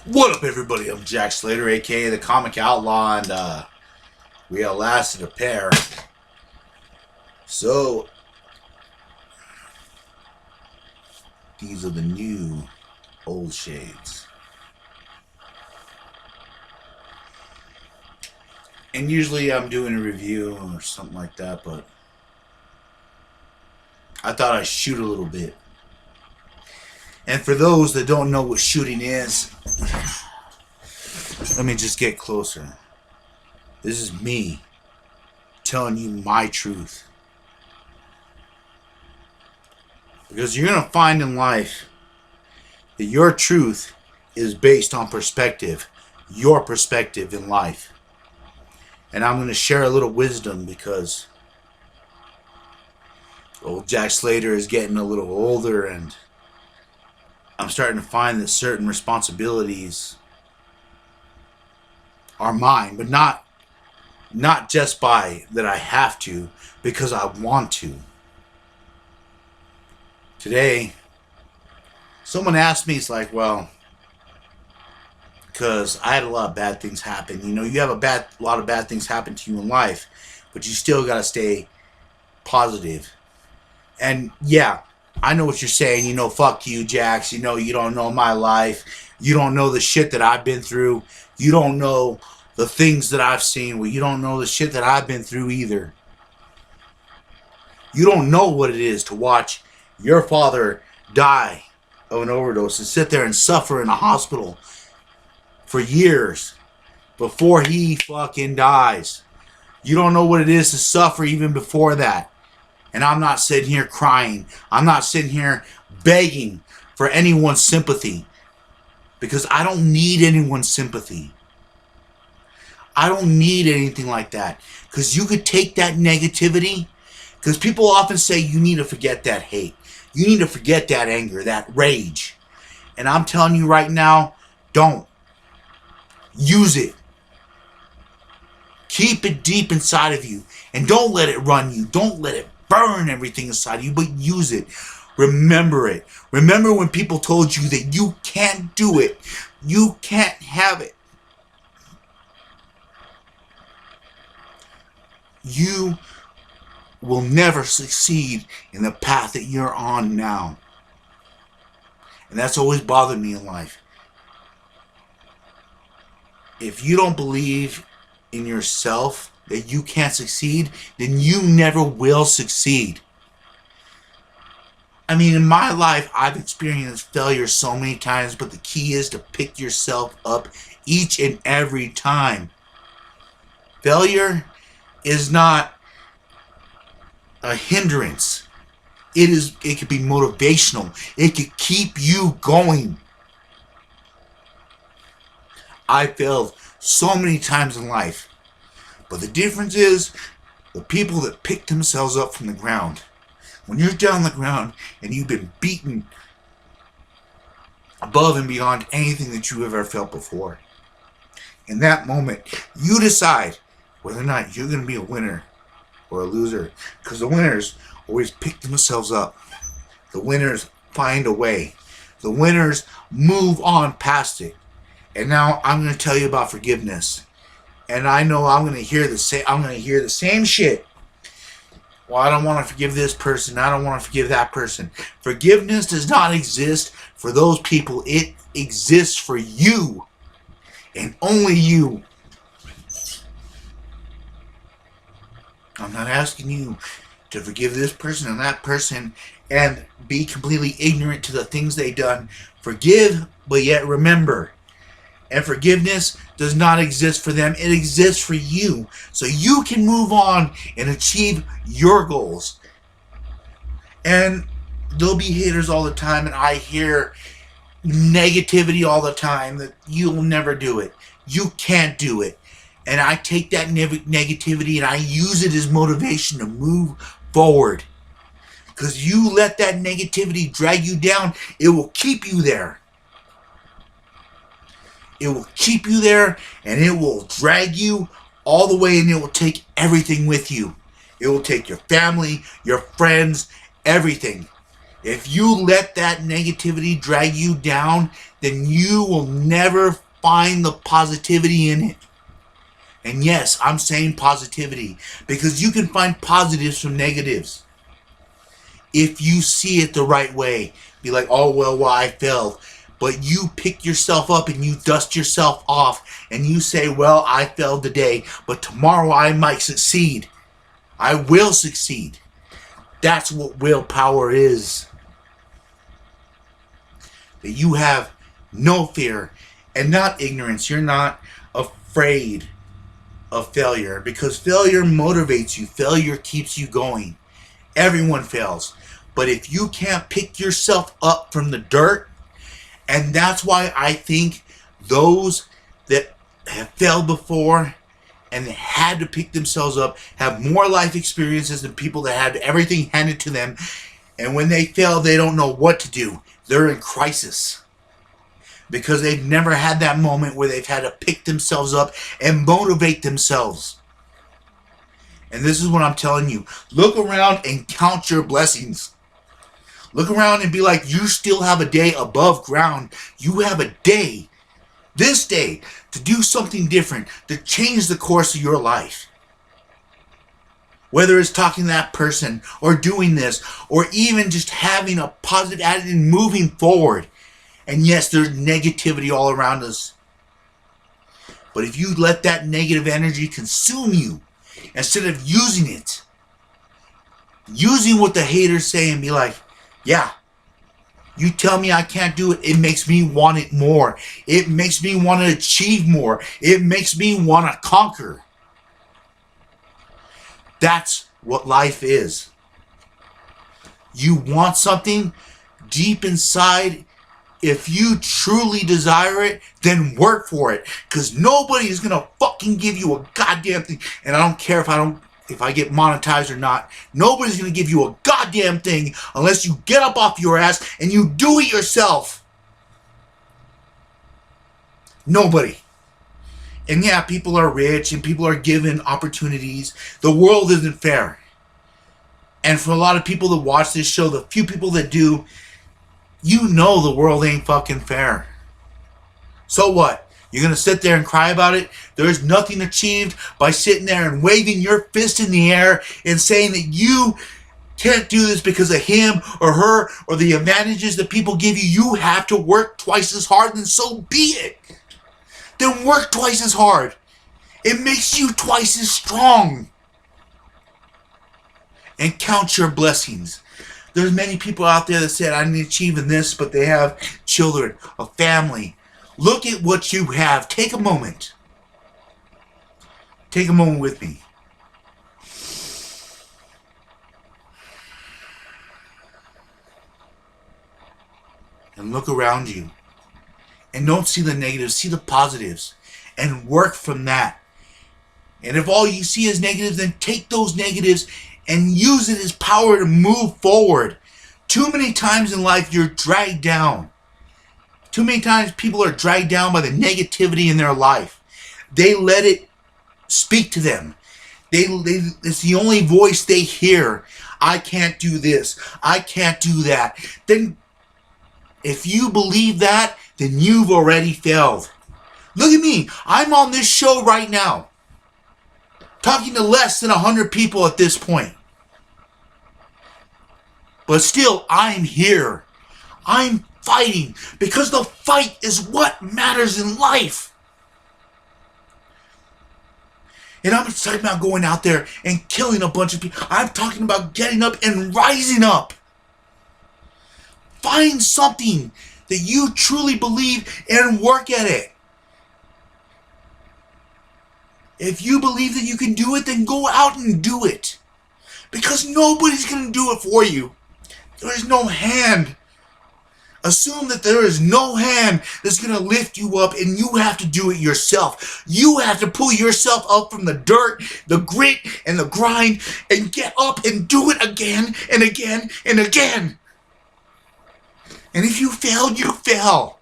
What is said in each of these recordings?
What up, everybody? I'm Jack Slater, aka the Comic Outlaw, and we are lasted a pair. So, these are the new old shades. And usually I'm doing a review or something like that, but I thought I'd shoot a little bit. And for those that don't know what shooting is, let me just get closer. This is me telling you my truth. Because you're going to find in life that your truth is based on perspective, your perspective in life. And I'm going to share a little wisdom because old Jack Slater is getting a little older, and I'm starting to find that certain responsibilities are mine, but not just by that I have to, because I want to. Today, someone asked me, it's like, well, because I had a lot of bad things happen. You know, you have a lot of bad things happen to you in life, but you still got to stay positive. And yeah, I know what you're saying. You know, fuck you, Jax. You know, you don't know my life. You don't know the shit that I've been through. You don't know the things that I've seen. Well, you don't know the shit that I've been through either. You don't know what it is to watch your father die of an overdose and sit there and suffer in a hospital for years before he fucking dies. You don't know what it is to suffer even before that. And I'm not sitting here crying. I'm not sitting here begging for anyone's sympathy, because I don't need anyone's sympathy. I don't need anything like that, because you could take that negativity, because people often say you need to forget that hate. You need to forget that anger, that rage. And I'm telling you right now, don't. Use it. Keep it deep inside of you, and don't let it run you. Don't let it burn everything inside of you, but use it. Remember it. Remember when people told you that you can't do it. You can't have it. You will never succeed in the path that you're on now. And that's always bothered me in life. If you don't believe in yourself that you can't succeed, then you never will succeed. I mean, in my life, I've experienced failure so many times, but the key is to pick yourself up each and every time. Failure is not a hindrance. It could be motivational. It could keep you going. I failed so many times in life, but the difference is the people that pick themselves up from the ground. When you're down on the ground and you've been beaten above and beyond anything that you have ever felt before, in that moment, you decide whether or not you're going to be a winner or a loser. Because the winners always pick themselves up. The winners find a way. The winners move on past it. And now I'm going to tell you about forgiveness. And I know I'm going to hear the same shit. Well, I don't want to forgive this person. I don't want to forgive that person. Forgiveness does not exist for those people. It exists for you. And only you. I'm not asking you to forgive this person and that person and be completely ignorant to the things they've done. Forgive, but yet remember. And forgiveness does not exist for them. It exists for you. So you can move on and achieve your goals. And there'll be haters all the time, and I hear negativity all the time that you'll never do it. You can't do it. And I take that negativity and I use it as motivation to move forward. Because you let that negativity drag you down, it will keep you there. It will keep you there, and it will drag you all the way, and it will take everything with you. It will take your family, your friends, everything. If you let that negativity drag you down, then you will never find the positivity in it. And yes, I'm saying positivity because you can find positives from negatives if you see it the right way. Be like, oh, well, I failed. But you pick yourself up and you dust yourself off and you say, well, I failed today, but tomorrow I might succeed. I will succeed. That's what willpower is. That you have no fear and not ignorance. You're not afraid of failure because failure motivates you. Failure keeps you going. Everyone fails. But if you can't pick yourself up from the dirt, and that's why I think those that have failed before and had to pick themselves up have more life experiences than people that had everything handed to them. And when they fail, they don't know what to do. They're in crisis because they've never had that moment where they've had to pick themselves up and motivate themselves. And this is what I'm telling you. Look around and count your blessings. Look around and be like, you still have a day above ground. You have a day, this day, to do something different, to change the course of your life. Whether it's talking to that person or doing this or even just having a positive attitude and moving forward. And yes, there's negativity all around us. But if you let that negative energy consume you, instead of using it, using what the haters say and be like, yeah, you tell me I can't do it, it makes me want it more. It makes me want to achieve more. It makes me want to conquer. That's what life is. You want something deep inside. If you truly desire it, then work for it. Because nobody is going to fucking give you a goddamn thing. And I don't care if I get monetized or not. Nobody's going to give you a goddamn thing unless you get up off your ass and you do it yourself. Nobody. And yeah, people are rich and people are given opportunities. The world isn't fair. And for a lot of people that watch this show, the few people that do, you know the world ain't fucking fair. So what? You're going to sit there and cry about it? There's nothing achieved by sitting there and waving your fist in the air and saying that you can't do this because of him or her or the advantages that people give you. You have to work twice as hard, and so be it. Then work twice as hard. It makes you twice as strong. And count your blessings. There's many people out there that said, I'm achieving this, but they have children, a family. Look at what you have. Take a moment. Take a moment with me. And look around you. And don't see the negatives, see the positives. And work from that. And if all you see is negatives, then take those negatives and use it as power to move forward. Too many times in life, you're dragged down. Too many times people are dragged down by the negativity in their life. They let it speak to them. It's the only voice they hear. I can't do this. I can't do that. Then, if you believe that, then you've already failed. Look at me. I'm on this show right now, talking to less than 100 people at this point. But still, I'm here. I'm fighting because the fight is what matters in life. And I'm excited about going out there and killing a bunch of people. I'm talking about getting up and rising up. Find something that you truly believe and work at it. If you believe that you can do it, then go out and do it. Because nobody's going to do it for you. There is no hand. Assume that there is no hand that's going to lift you up, and you have to do it yourself. You have to pull yourself up from the dirt, the grit, and the grind, and get up and do it again and again and again. And if you fail, you fail.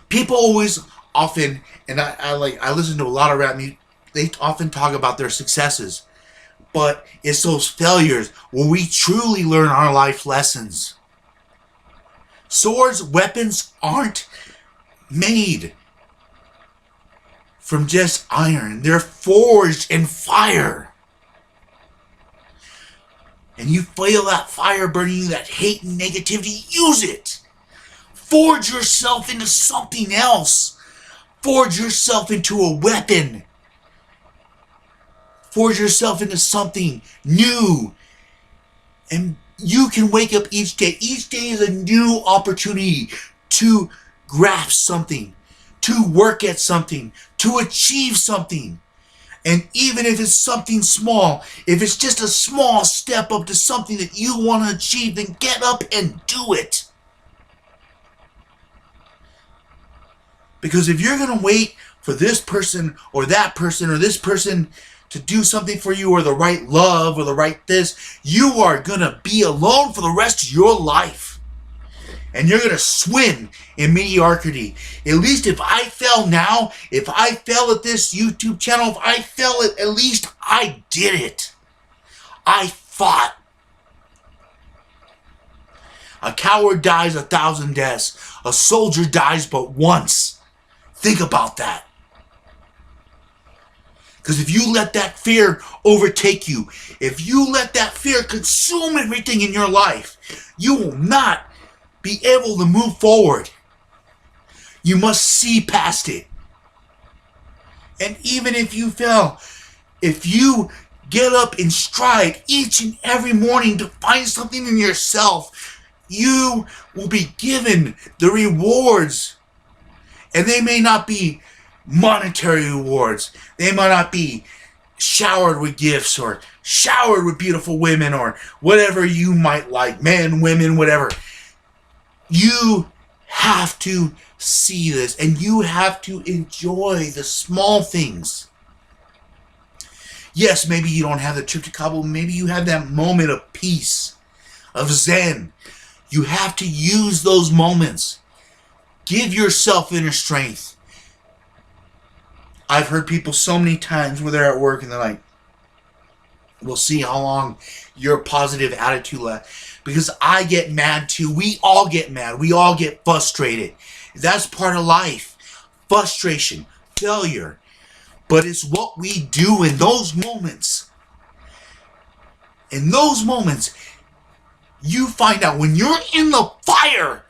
People always often, and I listen to a lot of rap music, they often talk about their successes. But it's those failures where we truly learn our life lessons. Swords, weapons aren't made from just iron. They're forged in fire. And you feel that fire burning you, that hate and negativity, use it. Forge yourself into something else. Forge yourself into a weapon. Forge yourself into something new. And you can wake up each day. Each day is a new opportunity to grasp something, to work at something, to achieve something. And even if it's something small, if it's just a small step up to something that you want to achieve, then get up and do it. Because if you're going to wait for this person or this person to do something for you, or the right love or the right this, you are going to be alone for the rest of your life. And you're going to swim in mediocrity. At least if I fail now, if I fail at this YouTube channel, if I fail at least I did it. I fought. A coward dies 1,000 deaths. A soldier dies but once. Think about that. Because if you let that fear overtake you, if you let that fear consume everything in your life, you will not be able to move forward. You must see past it. And even if you fail, if you get up in stride each and every morning to find something in yourself, you will be given the rewards. And they may not be monetary rewards. They might not be showered with gifts or showered with beautiful women or whatever you might like, men, women, whatever. You have to see this, and you have to enjoy the small things. Yes, maybe you don't have the trip to Kabul. Maybe you have that moment of peace, of Zen. You have to use those moments. Give yourself inner strength. I've heard people so many times where they're at work and they're like, we'll see how long your positive attitude lasts. Because I get mad too. We all get mad. We all get frustrated. That's part of life. Frustration, failure. But it's what we do in those moments. In those moments, you find out when you're in the fire,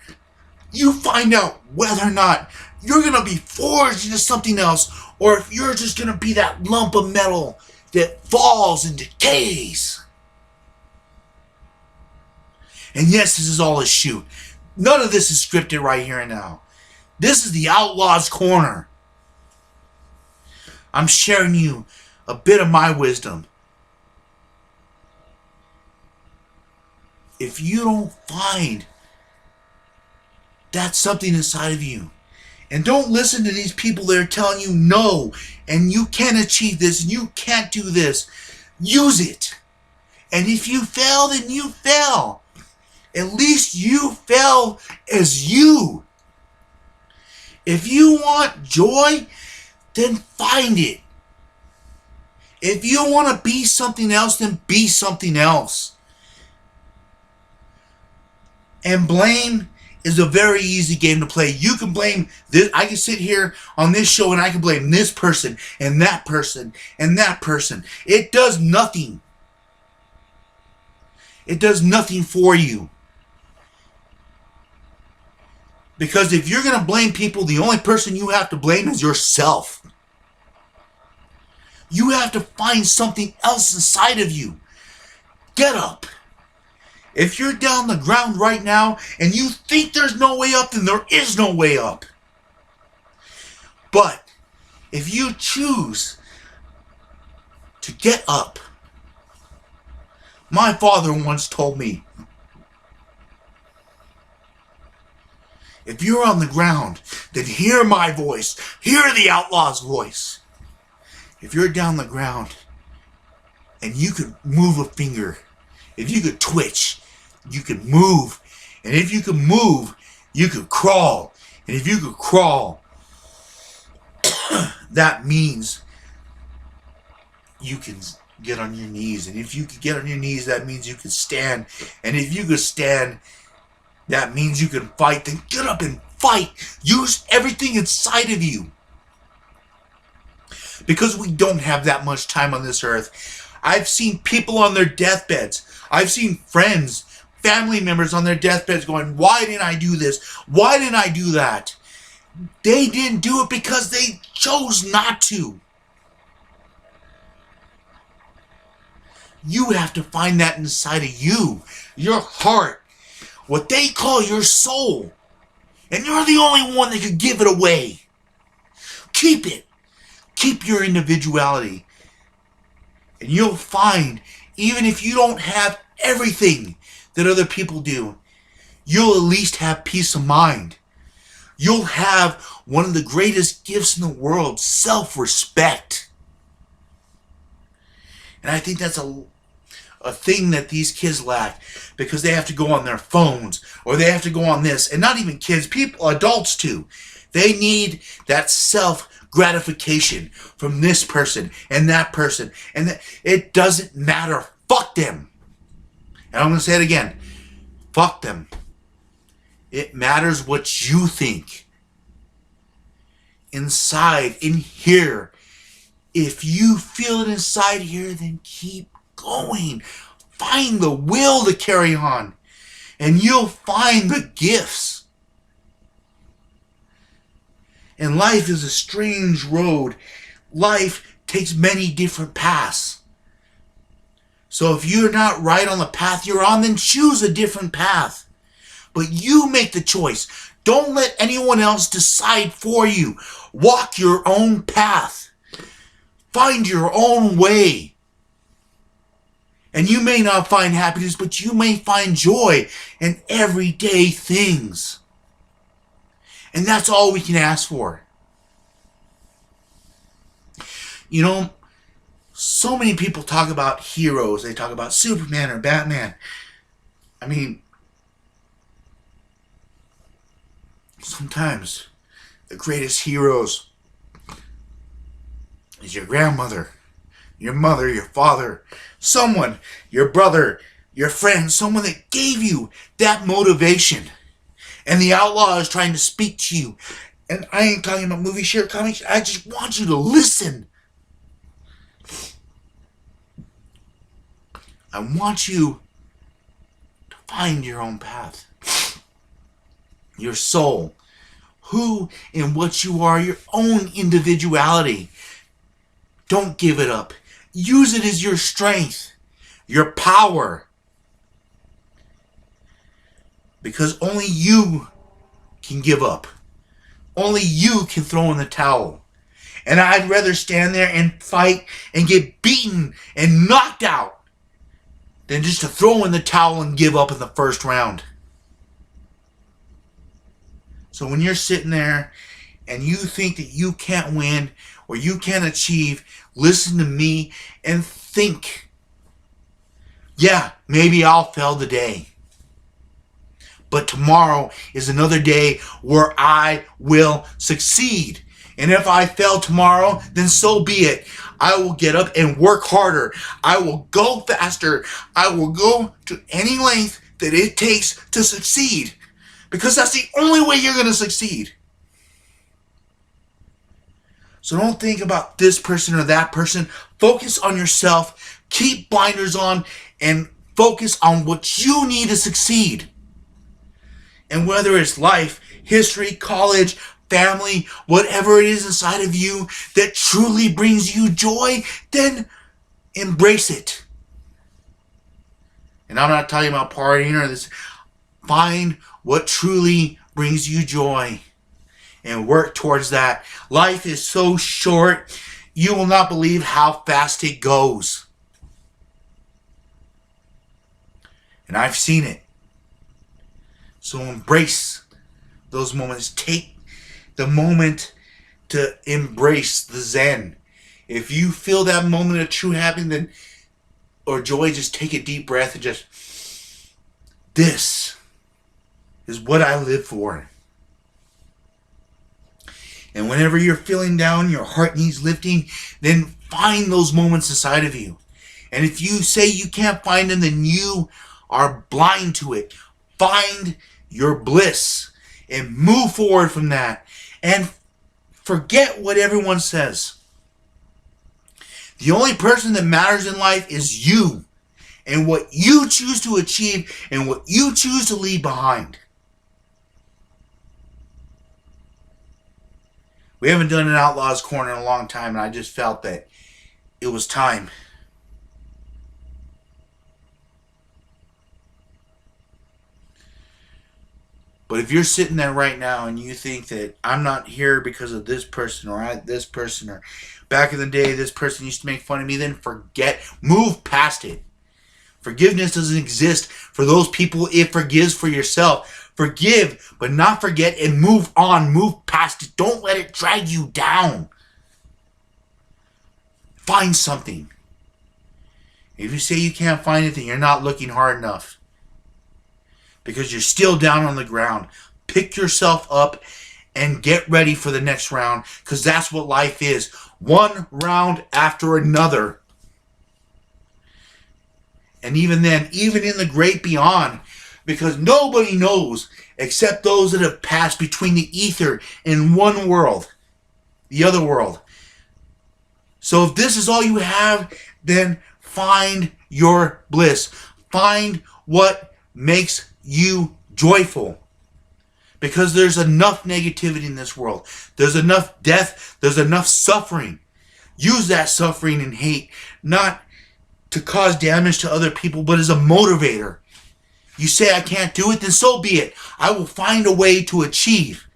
you find out whether or not you're going to be forged into something else, or if you're just going to be that lump of metal that falls and decays. And yes, this is all a shoot. None of this is scripted right here and now. This is the Outlaw's Corner. I'm sharing you a bit of my wisdom. If you don't find that something inside of you, and don't listen to these people that are telling you no, and you can't achieve this, and you can't do this. Use it. And if you fail, then you fail. At least you fail as you. If you want joy, then find it. If you want to be something else, then be something else. And blame is a very easy game to play. You can blame this. I can sit here on this show and I can blame this person and that person and that person. It does nothing. It does nothing for you. Because if you're going to blame people, the only person you have to blame is yourself. You have to find something else inside of you. Get up. If you're down the ground right now and you think there's no way up, then there is no way up. But if you choose to get up, my father once told me, if you're on the ground, then hear my voice. Hear the outlaw's voice. If you're down the ground and you could move a finger, if you could twitch, you could move. And if you could move, you could crawl. And if you could crawl, that means you can get on your knees. And if you could get on your knees, that means you could stand. And if you could stand, that means you can fight. Then get up and fight. Use everything inside of you. Because we don't have that much time on this earth. I've seen people on their deathbeds. I've seen friends, family members on their deathbeds going, why didn't I do this? Why didn't I do that? They didn't do it because they chose not to. You have to find that inside of you, your heart, what they call your soul. And you're the only one that can give it away. Keep it. Keep your individuality. And you'll find, even if you don't have everything that other people do, you'll at least have peace of mind. You'll have one of the greatest gifts in the world, self-respect. And I think that's a thing that these kids lack, because they have to go on their phones, or they have to go on this, and not even kids, people, adults too. They need that self-gratification from this person and that person, and it doesn't matter. Fuck them. And I'm going to say it again. Fuck them. It matters what you think. Inside, in here. If you feel it inside here, then keep going. Find the will to carry on. And you'll find the gifts. And life is a strange road. Life takes many different paths. So if you're not right on the path you're on, then choose a different path. But you make the choice. Don't let anyone else decide for you. Walk your own path. Find your own way. And you may not find happiness, but you may find joy in everyday things. And that's all we can ask for. You know, so many people talk about heroes. They talk about Superman or Batman. I mean, sometimes the greatest heroes is your grandmother, your mother, your father, someone, your brother, your friend, someone that gave you that motivation. And the Outlaw is trying to speak to you. And I ain't talking about movie share comics. I just want you to listen. I want you to find your own path. Your soul. Who and what you are. Your own individuality. Don't give it up. Use it as your strength. Your power. Because only you can give up. Only you can throw in the towel. And I'd rather stand there and fight and get beaten and knocked out than just to throw in the towel and give up in the first round. So when you're sitting there and you think that you can't win or you can't achieve, listen to me and think. Yeah, maybe I'll fail today. But tomorrow is another day where I will succeed. And if I fail tomorrow, then so be it. I will get up and work harder. I will go faster. I will go to any length that it takes to succeed. Because that's the only way you're going to succeed. So don't think about this person or that person. Focus on yourself. Keep blinders on and focus on what you need to succeed. And whether it's life, history, college, family, whatever it is inside of you that truly brings you joy, then embrace it. And I'm not talking about partying or this. Find what truly brings you joy and work towards that. Life is so short, you will not believe how fast it goes. And I've seen it. So embrace those moments. Take the moment to embrace the Zen. If you feel that moment of true happiness or joy, just take a deep breath and just, this is what I live for. And whenever you're feeling down, your heart needs lifting, then find those moments inside of you And if you say you can't find him, then you are blind to it. Find your bliss and move forward from that. And forget what everyone says. The only person that matters in life is you and what you choose to achieve and what you choose to leave behind. We haven't done an Outlaw's Corner in a long time, and I just felt that it was time. But if you're sitting there right now and you think that I'm not here because of this person or this person or back in the day this person used to make fun of me, then forget, move past it. Forgiveness doesn't exist for those people. It forgives for yourself. Forgive, but not forget, and move on. Move past it. Don't let it drag you down. Find something. If you say you can't find it, then you're not looking hard enough. Because you're still down on the ground. Pick yourself up and get ready for the next round, because that's what life is. One round after another. And even then, even in the great beyond, because nobody knows except those that have passed between the ether and one world, the other world. So if this is all you have, then find your bliss. Find what makes you joyful. Because there's enough negativity in this world. There's enough death. There's enough suffering. Use that suffering and hate not to cause damage to other people, but as a motivator. You say I can't do it, then so be it. I will find a way to achieve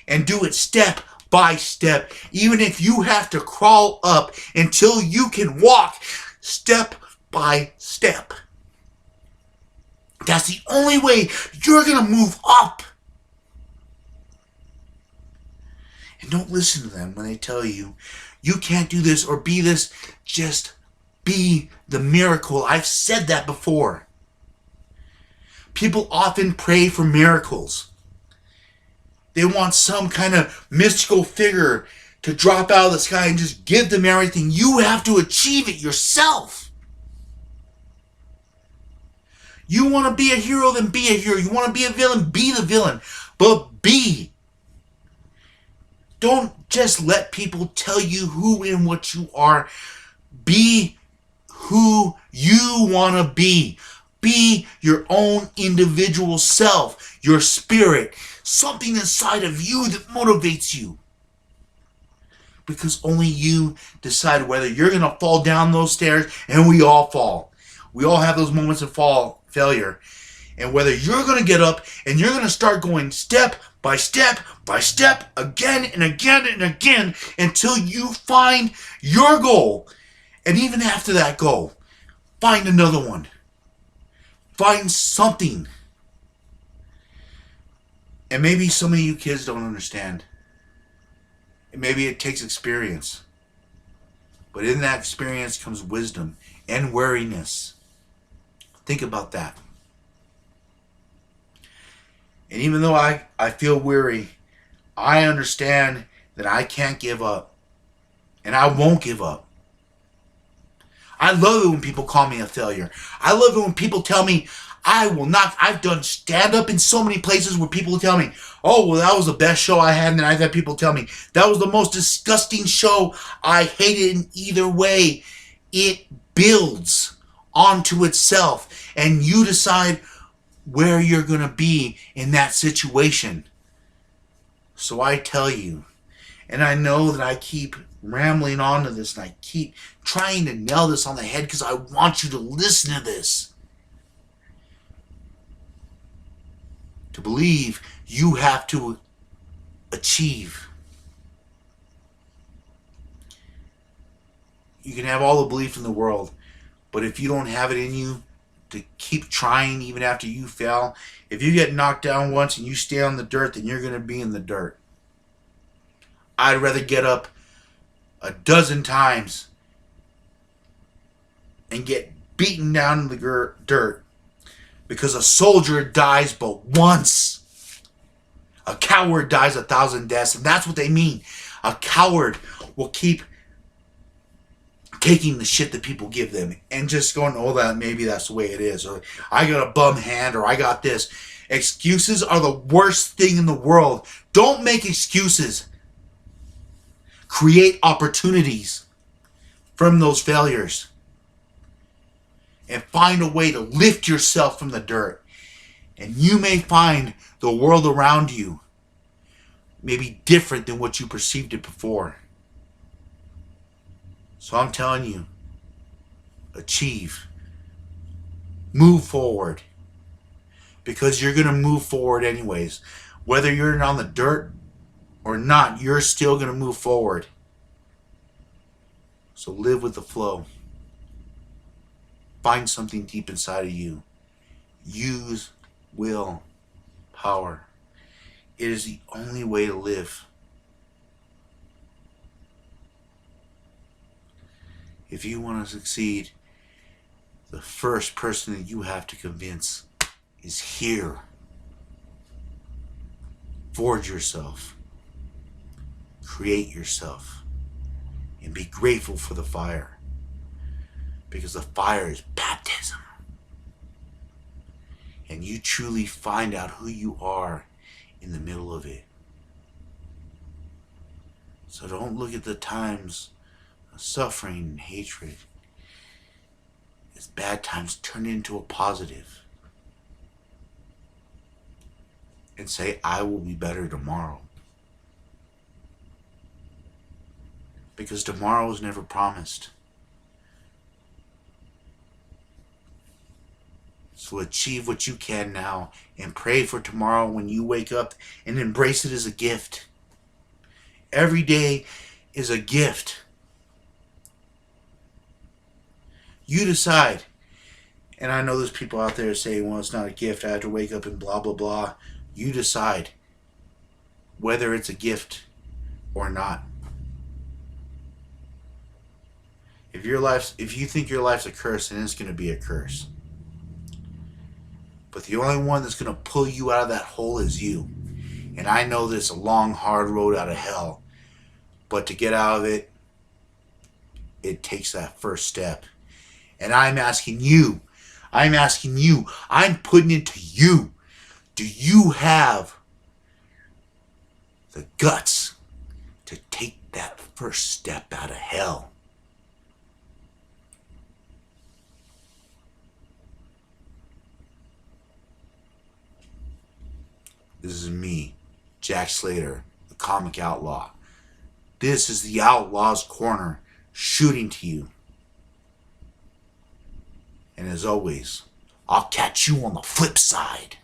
and do it step by step. Even if you have to crawl up until you can walk step by step. That's the only way you're going to move up. And don't listen to them when they tell you, you can't do this or be this. Just be the miracle. I've said that before. People often pray for miracles. They want some kind of mystical figure to drop out of the sky and just give them everything. You have to achieve it yourself. You want to be a hero, then be a hero. You want to be a villain, be the villain. But be. Don't just let people tell you who and what you are. Be who you want to be. Be your own individual self, your spirit, something inside of you that motivates you. Because only you decide whether you're going to fall down those stairs, and we all fall. We all have those moments of failure. And whether you're going to get up and you're going to start going step by step by step again and again and again until you find your goal. And even after that goal, find another one. Find something. And maybe some of you kids don't understand. And maybe it takes experience. But in that experience comes wisdom and wariness. Think about that. And even though I feel weary, I understand that I can't give up. And I won't give up. I love it when people call me a failure. I love it when people tell me I will not. I've done stand-up in so many places where people tell me, oh, well, that was the best show I had. And then I've had people tell me, that was the most disgusting show. I hate it in either way. It builds onto itself. And you decide where you're going to be in that situation. So I tell you, and I know that I keep rambling on to this, and I keep trying to nail this on the head because I want you to listen to this. To believe, you have to achieve. You can have all the belief in the world, but if you don't have it in you to keep trying even after you fail, if you get knocked down once and you stay on the dirt, then you're going to be in the dirt. I'd rather get up a dozen times and get beaten down in the dirt, because a soldier dies but once. A coward dies 1,000 deaths, and that's what they mean. A coward will keep taking the shit that people give them and just going, oh, that maybe that's the way it is, or I got a bum hand, or I got this. Excuses are the worst thing in the world. Don't make excuses. Create opportunities from those failures and find a way to lift yourself from the dirt. And you may find the world around you may be different than what you perceived it before. So I'm telling you, achieve. Move forward. Because you're going to move forward anyways. Whether you're on the dirt or not, you're still going to move forward. So live with the flow. Find something deep inside of you. Use will power. It is the only way to live. If you want to succeed, the first person that you have to convince is here. Forge yourself. Create yourself. And be grateful for the fire. Because the fire is baptism. And you truly find out who you are in the middle of it. So don't look at the times of suffering and hatred as bad times. Turn into a positive. And say, I will be better tomorrow. Because tomorrow is never promised. So achieve what you can now and pray for tomorrow when you wake up and embrace it as a gift. Every day is a gift. You decide. And I know there's people out there saying, well, it's not a gift. I have to wake up and blah, blah, blah. You decide whether it's a gift or not. If you think your life's a curse, then it's going to be a curse. But the only one that's going to pull you out of that hole is you. And I know that it's a long, hard road out of hell. But to get out of it, it takes that first step. And I'm asking you, I'm putting it to you. Do you have the guts to take that first step out of hell? This is me, Jack Slater, the comic outlaw. This is the Outlaw's Corner, shooting to you. And as always, I'll catch you on the flip side.